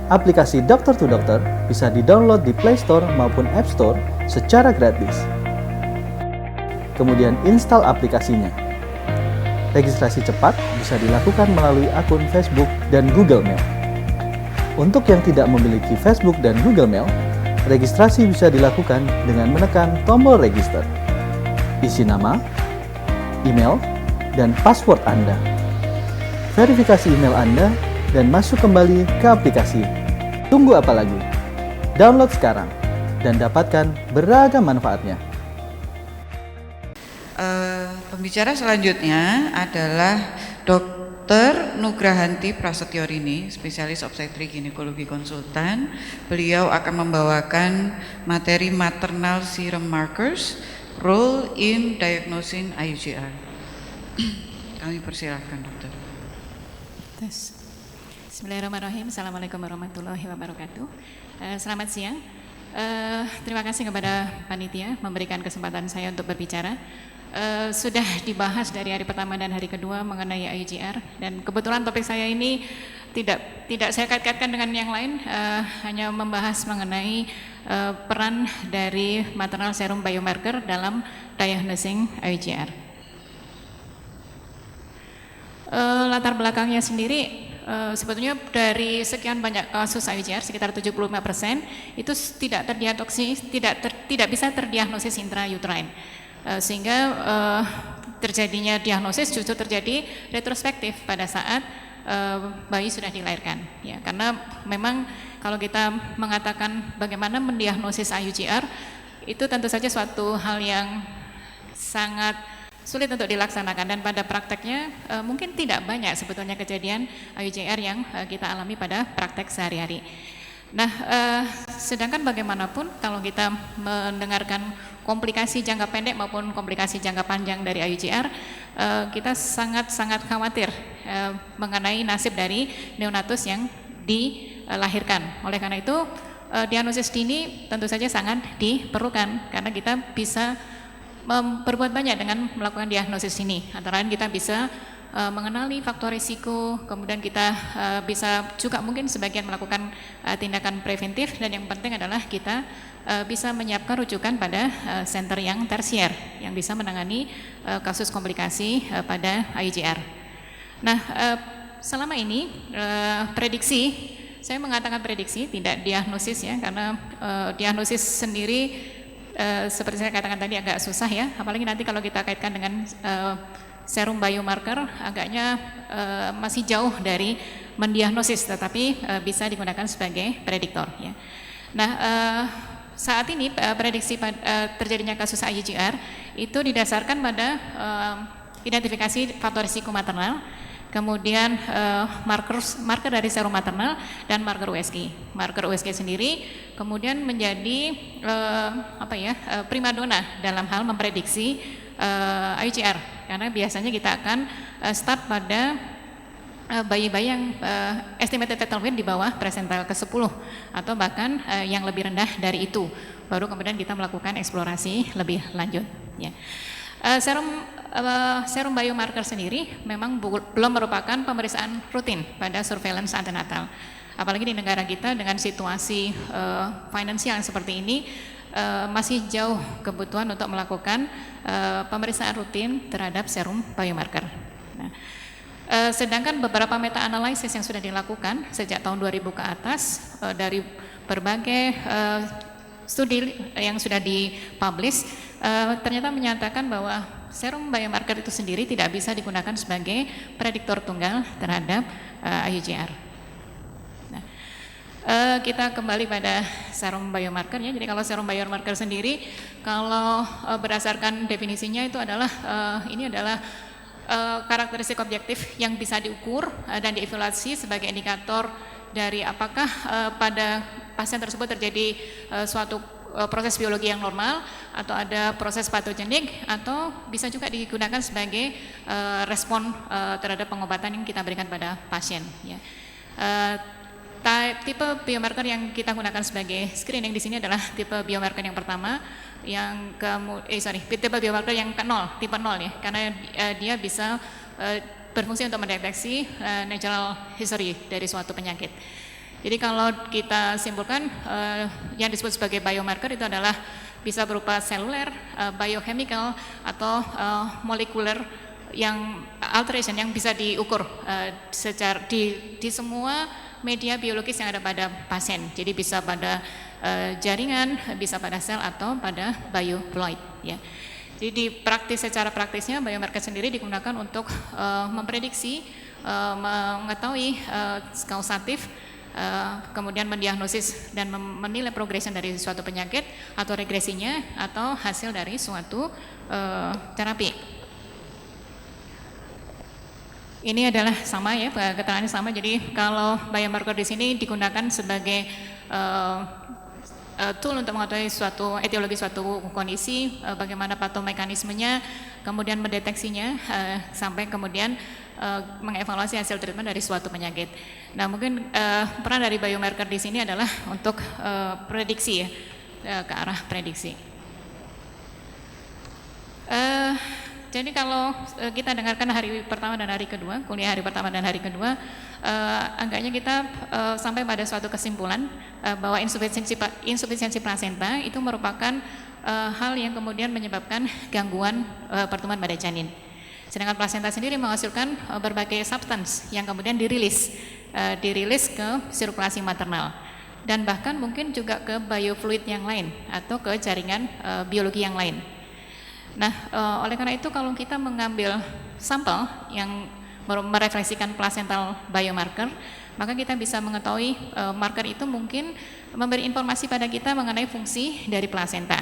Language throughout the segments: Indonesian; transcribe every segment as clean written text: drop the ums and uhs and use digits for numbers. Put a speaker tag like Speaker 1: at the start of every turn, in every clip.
Speaker 1: Aplikasi Dokter to Dokter bisa di-download di Play Store maupun App Store secara gratis. Kemudian install aplikasinya. Registrasi cepat bisa dilakukan melalui akun Facebook dan Google Mail. Untuk yang tidak memiliki Facebook dan Google Mail, registrasi bisa dilakukan dengan menekan tombol register. Isi nama, email, dan password Anda. Verifikasi email Anda dan masuk kembali ke aplikasi. Tunggu apa lagi? Download sekarang dan dapatkan beragam manfaatnya.
Speaker 2: Pembicara selanjutnya adalah Dr. Nugrahanti Prasetyorini, spesialis obstetrik ginekologi konsultan. Beliau akan membawakan materi maternal serum markers, role in diagnosing IUGR. Kami persilahkan, dokter.
Speaker 3: Bismillahirrahmanirrahim. Assalamualaikum warahmatullahi wabarakatuh. Selamat siang. Terima kasih kepada panitia memberikan kesempatan saya untuk berbicara. Sudah dibahas dari hari pertama dan hari kedua mengenai IUGR, dan kebetulan topik saya ini tidak saya kait-kaitkan dengan yang lain, hanya membahas mengenai peran dari maternal serum biomarker dalam diagnosing IUGR. Latar belakangnya sendiri, sebetulnya dari sekian banyak kasus IUGR, sekitar 75% itu tidak bisa terdiagnosis intrauterine, sehingga terjadinya diagnosis justru terjadi retrospektif pada saat bayi sudah dilahirkan, ya, karena memang kalau kita mengatakan bagaimana mendiagnosis IUGR itu tentu saja suatu hal yang sangat sulit untuk dilaksanakan, dan pada prakteknya mungkin tidak banyak sebetulnya kejadian IUGR yang kita alami pada praktek sehari-hari. Nah, sedangkan bagaimanapun kalau kita mendengarkan komplikasi jangka pendek maupun komplikasi jangka panjang dari IUGR, kita sangat-sangat khawatir mengenai nasib dari neonatus yang dilahirkan. Oleh karena itu, diagnosis dini tentu saja sangat diperlukan, karena kita bisa berbuat banyak dengan melakukan diagnosis ini. Antara lain kita bisa mengenali faktor risiko, kemudian kita bisa juga mungkin sebagian melakukan tindakan preventif, dan yang penting adalah kita bisa menyiapkan rujukan pada center yang tersier yang bisa menangani kasus komplikasi pada IUGR. Nah, selama ini prediksi, saya mengatakan prediksi, tidak diagnosis ya, karena diagnosis sendiri seperti saya katakan tadi agak susah ya, apalagi nanti kalau kita kaitkan dengan serum biomarker, agaknya masih jauh dari mendiagnosis, tetapi bisa digunakan sebagai prediktor ya. Nah, saat ini prediksi terjadinya kasus IUGR itu didasarkan pada identifikasi faktor risiko maternal, kemudian marker dari serum maternal dan marker USG. Marker USG sendiri kemudian menjadi primadona dalam hal memprediksi IUGR, karena biasanya kita akan start pada bayi-bayi yang estimated fetal weight di bawah persentil ke-10 atau bahkan yang lebih rendah dari itu, baru kemudian kita melakukan eksplorasi lebih lanjut ya. Serum biomarker sendiri memang belum merupakan pemeriksaan rutin pada surveillance antenatal, apalagi di negara kita dengan situasi finansial seperti ini, masih jauh kebutuhan untuk melakukan pemeriksaan rutin terhadap serum biomarker. Nah, sedangkan beberapa meta-analisis yang sudah dilakukan sejak tahun 2000 ke atas dari berbagai studi yang sudah dipublish, ternyata menyatakan bahwa serum biomarker itu sendiri tidak bisa digunakan sebagai prediktor tunggal terhadap IUGR. Nah, kita kembali pada serum biomarkernya. Jadi kalau serum biomarker sendiri, kalau berdasarkan definisinya itu adalah ini adalah karakteristik objektif yang bisa diukur dan dievaluasi sebagai indikator dari apakah pada pasien tersebut terjadi suatu proses biologi yang normal atau ada proses patogenik, atau bisa juga digunakan sebagai respon terhadap pengobatan yang kita berikan pada pasien ya. Tipe biomarker yang kita gunakan sebagai screening di sini adalah tipe biomarker yang pertama, tipe biomarker yang ke-0, tipe 0 ya, karena dia bisa berfungsi untuk mendeteksi natural history dari suatu penyakit. Jadi kalau kita simpulkan yang disebut sebagai biomarker itu adalah bisa berupa seluler, biochemical atau molekuler yang alteration yang bisa diukur secara di semua media biologis yang ada pada pasien. Jadi bisa pada jaringan, bisa pada sel atau pada biofluid ya. Jadi secara praktisnya biomarker sendiri digunakan untuk memprediksi, mengetahui kausatif, kemudian mendiagnosis dan menilai progression dari suatu penyakit atau regresinya atau hasil dari suatu terapi. Ini adalah sama ya, keterangannya sama. Jadi kalau biomarker di sini digunakan sebagai tool untuk mengetahui suatu etiologi suatu kondisi, bagaimana patomekanismenya, kemudian mendeteksinya, sampai kemudian mengevaluasi hasil treatment dari suatu penyakit. Nah, mungkin peran dari biomarker di sini adalah untuk prediksi ya, ke arah prediksi. Jadi kalau kita dengarkan hari pertama dan hari kedua, kuliah hari pertama dan hari kedua, agaknya kita sampai pada suatu kesimpulan bahwa insufisiensi plasenta itu merupakan hal yang kemudian menyebabkan gangguan pertumbuhan pada janin. Sedangkan plasenta sendiri menghasilkan berbagai substance yang kemudian dirilis ke sirkulasi maternal dan bahkan mungkin juga ke biofluid yang lain atau ke jaringan biologi yang lain. Nah, oleh karena itu kalau kita mengambil sampel yang merefleksikan placental biomarker, maka kita bisa mengetahui marker itu mungkin memberi informasi pada kita mengenai fungsi dari plasenta.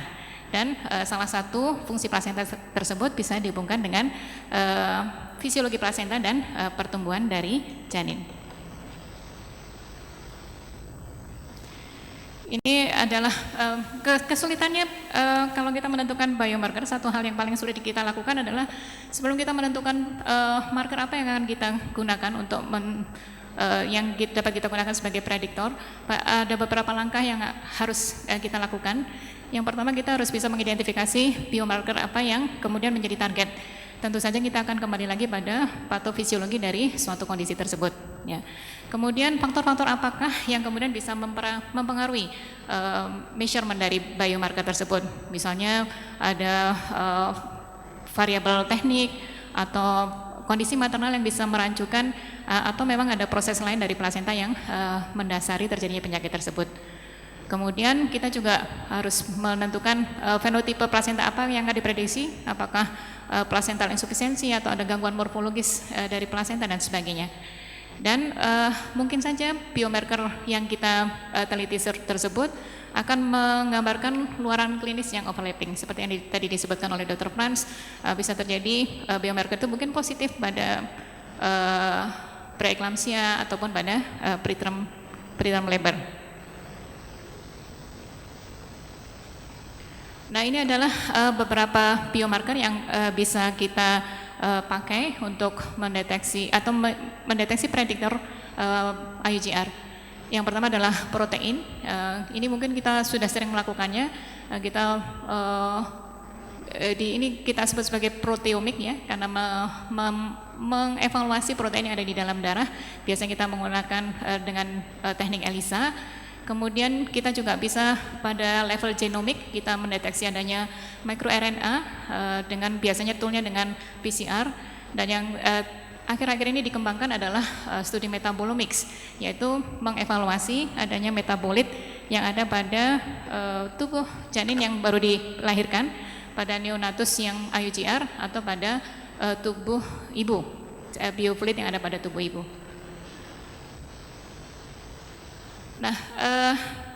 Speaker 3: Dan salah satu fungsi plasenta tersebut bisa dihubungkan dengan fisiologi plasenta dan pertumbuhan dari janin. Ini adalah kesulitannya kalau kita menentukan biomarker. Satu hal yang paling sulit kita lakukan adalah sebelum kita menentukan marker apa yang akan kita gunakan untuk yang dapat kita gunakan sebagai prediktor, ada beberapa langkah yang harus kita lakukan. Yang pertama, kita harus bisa mengidentifikasi biomarker apa yang kemudian menjadi target. Tentu saja kita akan kembali lagi pada patofisiologi dari suatu kondisi tersebut. Ya. Kemudian faktor-faktor apakah yang kemudian bisa mempengaruhi measurement dari biomarker tersebut? Misalnya ada variabel teknik atau kondisi maternal yang bisa merancukan atau memang ada proses lain dari plasenta yang mendasari terjadinya penyakit tersebut. Kemudian kita juga harus menentukan fenotipe plasenta apa yang akan diprediksi, apakah placental insufisiensi atau ada gangguan morfologis dari plasenta dan sebagainya. Dan mungkin saja biomarker yang kita teliti tersebut akan menggambarkan luaran klinis yang overlapping seperti yang tadi disebutkan oleh Dr. Franz. Bisa terjadi biomarker itu mungkin positif pada preeklamsia ataupun pada preterm labor. Nah, ini adalah beberapa biomarker yang bisa kita pakai untuk mendeteksi atau mendeteksi prediktor IUGR. Yang pertama adalah protein. Ini mungkin kita sudah sering melakukannya. Ini kita sebut sebagai proteomik ya, karena mengevaluasi protein yang ada di dalam darah. Biasanya kita menggunakan dengan teknik ELISA. Kemudian kita juga bisa pada level genomik kita mendeteksi adanya microRNA dengan biasanya toolnya dengan PCR, dan yang akhir-akhir ini dikembangkan adalah studi metabolomics, yaitu mengevaluasi adanya metabolit yang ada pada tubuh janin yang baru dilahirkan, pada neonatus yang IUGR atau pada tubuh ibu, biofluid yang ada pada tubuh ibu. Nah,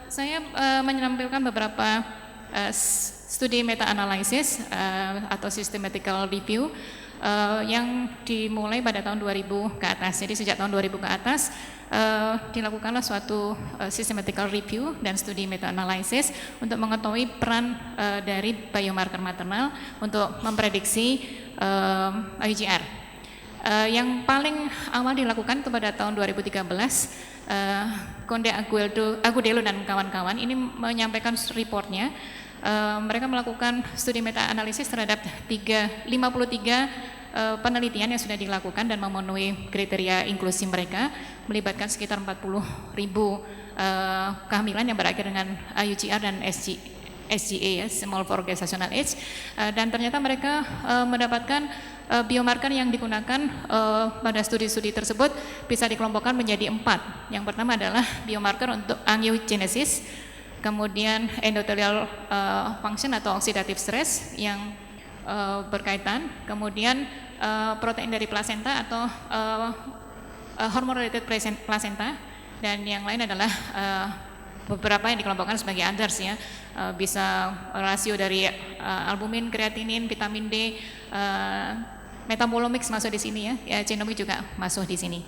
Speaker 3: saya menampilkan beberapa studi meta-analysis atau systematical review yang dimulai pada tahun 2000 ke atas. Jadi sejak tahun 2000 ke atas dilakukanlah suatu systematical review dan studi meta-analysis untuk mengetahui peran dari biomarker maternal untuk memprediksi IUGR. Yang paling awal dilakukan itu pada tahun 2013. Conde Agudelo dan kawan-kawan ini menyampaikan reportnya. Mereka melakukan studi meta-analisis terhadap 53 penelitian yang sudah dilakukan dan memenuhi kriteria inklusi mereka, melibatkan sekitar 40.000 kehamilan yang berakhir dengan IUGR dan SGA, ya, Small for Gestational Age, dan ternyata mereka mendapatkan biomarker yang digunakan pada studi-studi tersebut bisa dikelompokkan menjadi 4. Yang pertama adalah biomarker untuk angiogenesis, kemudian endothelial function atau oxidative stress yang berkaitan, kemudian protein dari plasenta atau hormone related placenta, dan yang lain adalah beberapa yang dikelompokkan sebagai others, ya, bisa rasio dari albumin, kreatinin, vitamin D, metabolomics masuk di sini, ya, genomik juga masuk di sini.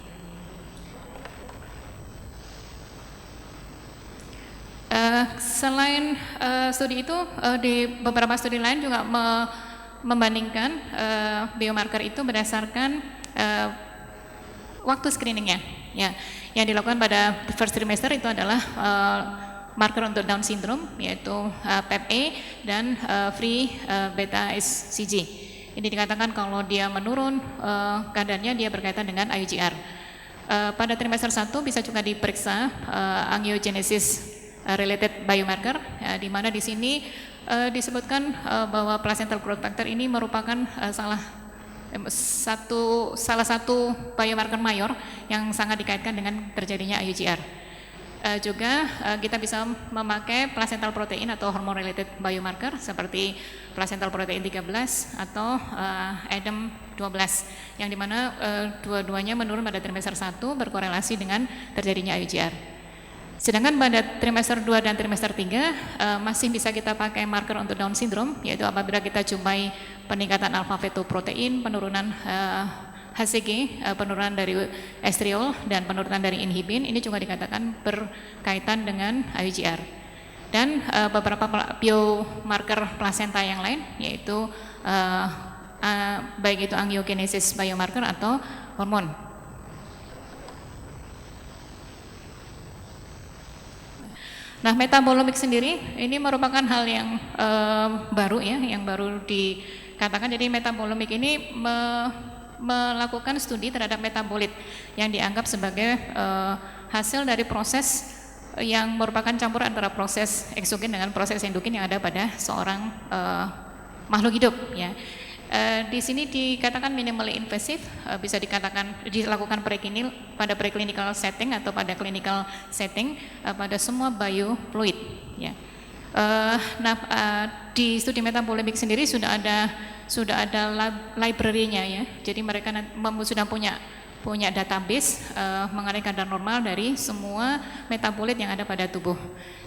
Speaker 3: Selain studi itu, di beberapa studi lain juga membandingkan biomarker itu berdasarkan waktu screeningnya, ya. Yang dilakukan pada first trimester itu adalah marker untuk Down syndrome, yaitu PEP-A dan free beta SCG. Ini dikatakan kalau dia menurun kadarnya, dia berkaitan dengan IUGR. Pada trimester 1 bisa juga diperiksa angiogenesis related biomarker, di mana di sini disebutkan bahwa placental growth factor ini merupakan salah satu biomarker mayor yang sangat dikaitkan dengan terjadinya IUGR. Juga kita bisa memakai placental protein atau hormone related biomarker seperti placental protein 13 atau ADAM12, yang dimana dua-duanya menurun pada trimester 1 berkorelasi dengan terjadinya IUGR. Sedangkan pada trimester 2 dan trimester 3 masih bisa kita pakai marker untuk Down syndrome, yaitu apabila kita jumpai peningkatan alpha fetoprotein, penurunan HCG, penurunan dari estriol, dan penurunan dari inhibin. Ini juga dikatakan berkaitan dengan IUGR. Dan beberapa biomarker plasenta yang lain, yaitu baik itu angiogenesis biomarker atau hormon. Nah, metabolomik sendiri ini merupakan hal yang baru, ya, yang baru dikatakan. Jadi metabolomik ini melakukan studi terhadap metabolit yang dianggap sebagai hasil dari proses yang merupakan campuran antara proses eksogen dengan proses endogen yang ada pada seorang makhluk hidup, ya. Di sini dikatakan minimally invasive, bisa dikatakan dilakukan pada preclinical setting atau pada clinical setting pada semua biofluid, ya. Di studi metabolimik sendiri sudah ada library-nya, ya. Jadi mereka sudah punya database mengenai kadar normal dari semua metabolit yang ada pada tubuh.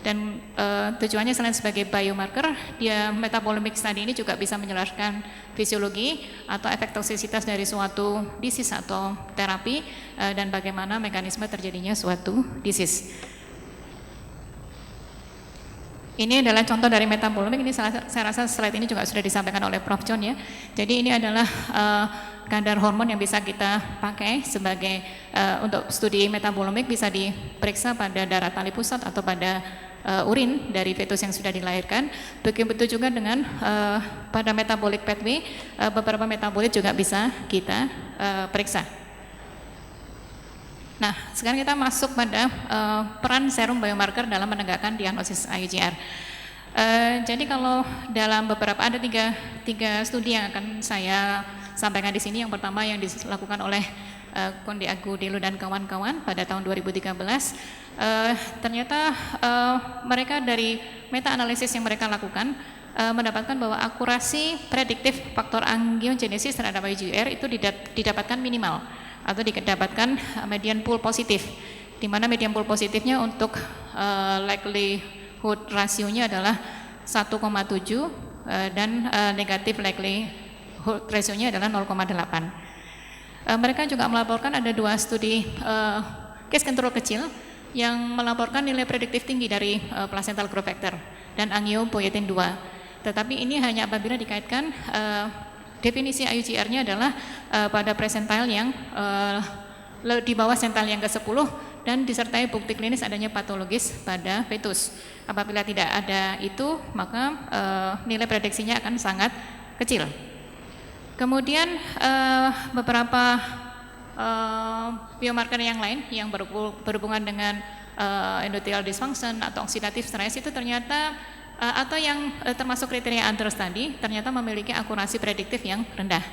Speaker 3: Dan tujuannya selain sebagai biomarker, metabolomic study ini juga bisa menjelaskan fisiologi atau efek toksisitas dari suatu disease atau terapi, dan bagaimana mekanisme terjadinya suatu disease. Ini adalah contoh dari metabolomik. Ini saya rasa slide ini juga sudah disampaikan oleh Prof. John, ya. Jadi ini adalah kadar hormon yang bisa kita pakai sebagai untuk studi metabolomik, bisa diperiksa pada darah tali pusat atau pada urin dari fetus yang sudah dilahirkan. Begitu juga dengan pada metabolic pathway, beberapa metabolit juga bisa kita periksa. Nah, sekarang kita masuk pada peran serum biomarker dalam menegakkan diagnosis IUGR. Jadi kalau dalam ada tiga studi yang akan saya sampaikan di sini. Yang pertama yang dilakukan oleh Konde Agudelo dan kawan-kawan pada tahun 2013, ternyata mereka dari meta analisis yang mereka lakukan mendapatkan bahwa akurasi prediktif faktor angiogenesis terhadap IUGR itu didapatkan minimal atau didapatkan median pool positif, di mana median pool positifnya untuk likelihood rasionya adalah 1,7 dan negatif likelihood rasionya adalah 0,8. Mereka juga melaporkan ada 2 studi case control kecil yang melaporkan nilai prediktif tinggi dari placental growth factor dan angiopoietin 2. Tetapi ini hanya apabila dikaitkan definisi IUGR-nya adalah pada percentile yang di bawah sentile yang ke-10 dan disertai bukti klinis adanya patologis pada fetus. Apabila tidak ada itu, maka nilai prediksinya akan sangat kecil. Kemudian beberapa biomarker yang lain yang berhubungan dengan endothelial dysfunction atau oxidative stress itu ternyata atau yang termasuk kriteria understudy ternyata memiliki akurasi prediktif yang rendah.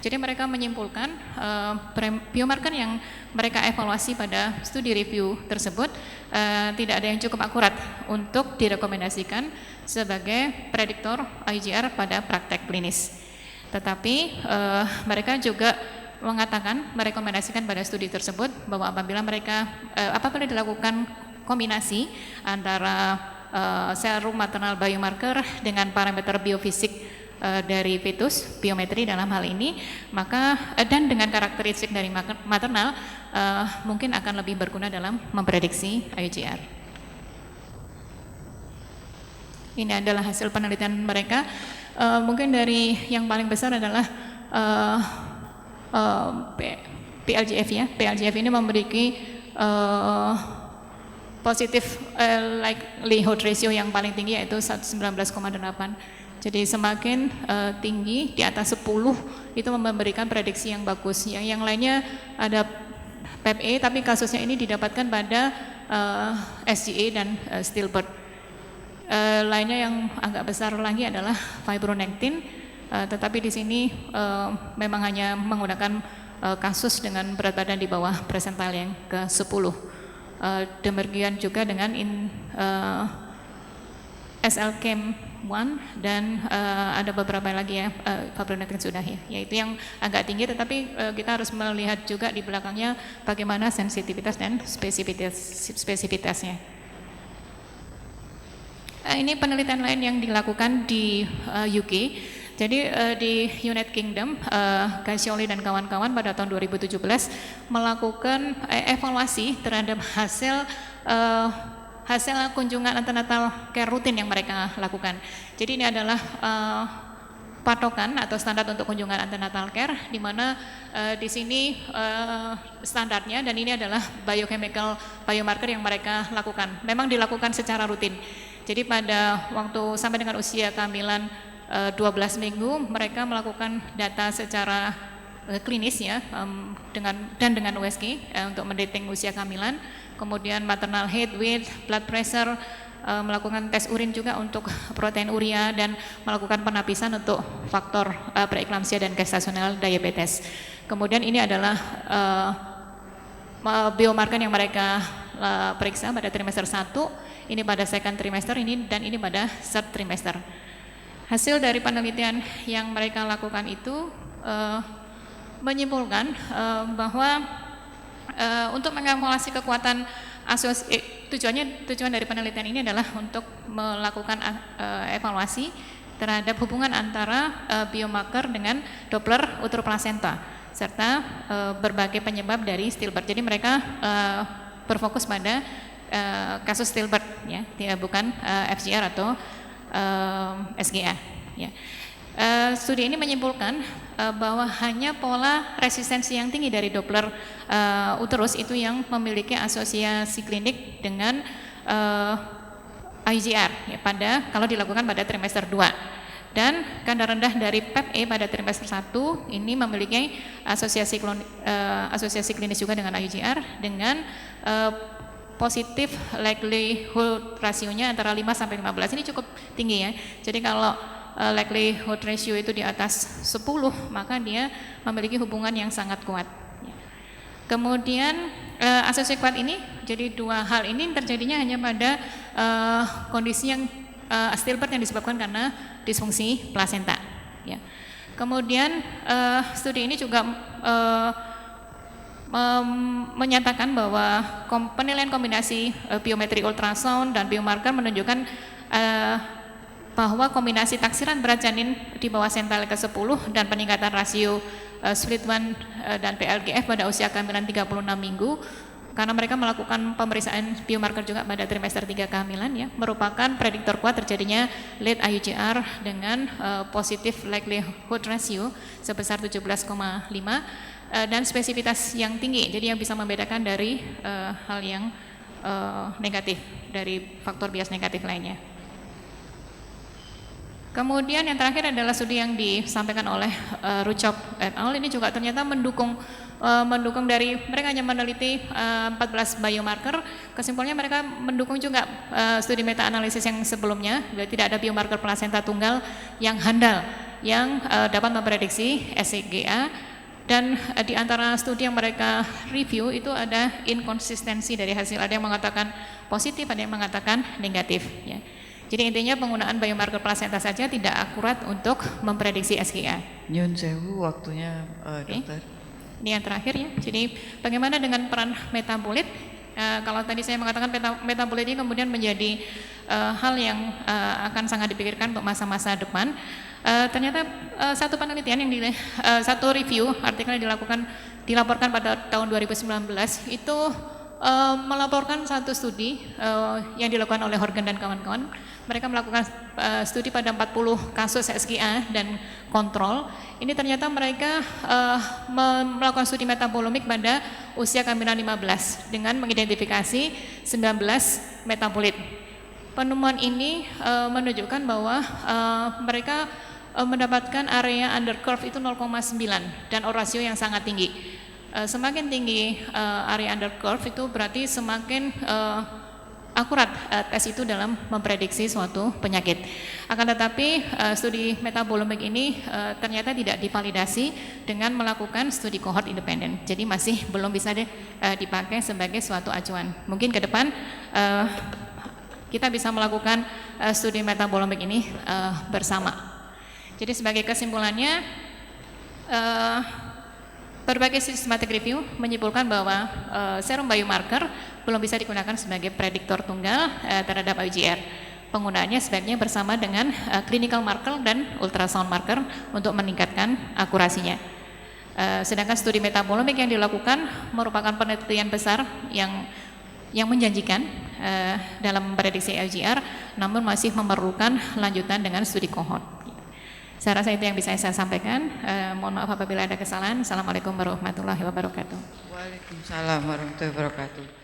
Speaker 3: Jadi mereka menyimpulkan biomarker yang mereka evaluasi pada studi review tersebut tidak ada yang cukup akurat untuk direkomendasikan sebagai prediktor IGR pada praktek klinis. Tetapi mereka juga mengatakan, merekomendasikan pada studi tersebut bahwa apabila dilakukan kombinasi antara serum maternal biomarker dengan parameter biofisik dari fetus, biometri dalam hal ini, maka dan dengan karakteristik dari maternal mungkin akan lebih berguna dalam memprediksi IGR. Ini adalah hasil penelitian mereka. Mungkin dari yang paling besar adalah PLGF ya. PLGF ini memiliki positif likelihood ratio yang paling tinggi yaitu 19,8. Jadi semakin tinggi di atas 10 itu memberikan prediksi yang bagus. Yang lainnya ada PEP-E tapi kasusnya ini didapatkan pada SGA dan stillbirth. Lainnya yang agak besar lagi adalah fibronectin, tetapi di sini memang hanya menggunakan kasus dengan berat badan di bawah persentil yang ke-10. Demikian juga dengan SLCAM1 dan ada beberapa lagi ya, fibronectin sudah ya, yaitu yang agak tinggi, tetapi kita harus melihat juga di belakangnya bagaimana sensitivitas dan spesifitasnya. Ini penelitian lain yang dilakukan di UK. Jadi di United Kingdom, Gaiscioli dan kawan-kawan pada tahun 2017 melakukan evaluasi terhadap hasil kunjungan antenatal care rutin yang mereka lakukan. Jadi ini adalah patokan atau standar untuk kunjungan antenatal care, di mana di sini standarnya dan ini adalah biochemical biomarker yang mereka lakukan. Memang dilakukan secara rutin. Jadi pada waktu sampai dengan usia kehamilan 12 minggu mereka melakukan data secara klinis ya dengan USG untuk mendeteksi usia kehamilan. Kemudian maternal head, weight, blood pressure, melakukan tes urin juga untuk protein urea dan melakukan penapisan untuk faktor preeklamsia dan gestasional diabetes. Kemudian ini adalah biomarker yang mereka periksa pada trimester 1, ini pada second trimester ini dan ini pada third trimester. Hasil dari penelitian yang mereka lakukan itu menyimpulkan bahwa untuk mengevaluasi kekuatan tujuan dari penelitian ini adalah untuk melakukan evaluasi terhadap hubungan antara biomarker dengan Doppler uteroplasenta serta berbagai penyebab dari stillbirth. Jadi mereka berfokus pada kasus stillbirth ya, bukan FGR atau SGA ya. Studi ini menyimpulkan bahwa hanya pola resistensi yang tinggi dari Doppler uterus itu yang memiliki asosiasi klinik dengan IGR ya, kalau dilakukan pada trimester 2. Dan kadar rendah dari PEP-E pada trimester 1 ini memiliki asosiasi klinis juga dengan IGR dengan positif likelihood rasionya antara 5 sampai 15. Ini cukup tinggi ya. Jadi kalau likelihood ratio itu di atas 10, maka dia memiliki hubungan yang sangat kuat. Kemudian asosiasi kuat ini, jadi dua hal ini terjadinya hanya pada kondisi yang stillbirth yang disebabkan karena disfungsi plasenta. Ya. Kemudian studi ini juga menyatakan bahwa penilaian kombinasi biometri ultrasound dan biomarker menunjukkan bahwa kombinasi taksiran berat janin di bawah sentil ke-10 dan peningkatan rasio SPLIT1 dan PLGF pada usia kehamilan 36 minggu karena mereka melakukan pemeriksaan biomarker juga pada trimester 3 kehamilan ya, merupakan prediktor kuat terjadinya late IUGR dengan positif likelihood ratio sebesar 17,5 dan spesifitas yang tinggi, jadi yang bisa membedakan dari hal yang negatif dari faktor bias negatif lainnya. Kemudian yang terakhir adalah studi yang disampaikan oleh Ruchop et al. Ini juga ternyata mendukung dari mereka hanya meneliti 14 biomarker. Kesimpulannya mereka mendukung juga studi meta analisis yang sebelumnya, tidak ada biomarker plasenta tunggal yang handal yang dapat memprediksi SCGA. Dan di antara studi yang mereka review itu ada inkonsistensi dari hasil, ada yang mengatakan positif, ada yang mengatakan negatif ya. Jadi intinya penggunaan biomarker plasenta saja tidak akurat untuk memprediksi SGA.
Speaker 2: Nyun sewu waktunya dokter.
Speaker 3: Ini yang terakhir ya. Jadi bagaimana dengan peran metabolit? Kalau tadi saya mengatakan metabolit ini kemudian menjadi hal yang akan sangat dipikirkan untuk masa-masa depan. Ternyata satu penelitian yang satu review artikel yang dilaporkan pada tahun 2019 itu melaporkan satu studi yang dilakukan oleh Horgan dan kawan-kawan. Mereka melakukan studi pada 40 kasus SGA dan kontrol. Ini ternyata mereka melakukan studi metabolomik pada usia kehamilan 15 dengan mengidentifikasi 19 metabolit. Penemuan ini menunjukkan bahwa mereka mendapatkan area under curve itu 0,9 dan rasio yang sangat tinggi. Semakin tinggi area under curve itu berarti semakin akurat tes itu dalam memprediksi suatu penyakit. Akan tetapi studi metabolomik ini ternyata tidak divalidasi dengan melakukan studi cohort independen. Jadi masih belum bisa dipakai sebagai suatu acuan. Mungkin ke depan kita bisa melakukan studi metabolomik ini bersama. Jadi sebagai kesimpulannya, berbagai systematic review menyimpulkan bahwa serum biomarker belum bisa digunakan sebagai prediktor tunggal terhadap IGR. Penggunaannya sebaiknya bersama dengan clinical marker dan ultrasound marker untuk meningkatkan akurasinya. Sedangkan studi metabolomik yang dilakukan merupakan penelitian besar yang menjanjikan dalam prediksi IGR, namun masih memerlukan lanjutan dengan studi cohort. Saya rasa itu yang bisa saya sampaikan. Mohon maaf apabila ada kesalahan. Assalamualaikum warahmatullahi wabarakatuh.
Speaker 2: Waalaikumsalam warahmatullahi wabarakatuh.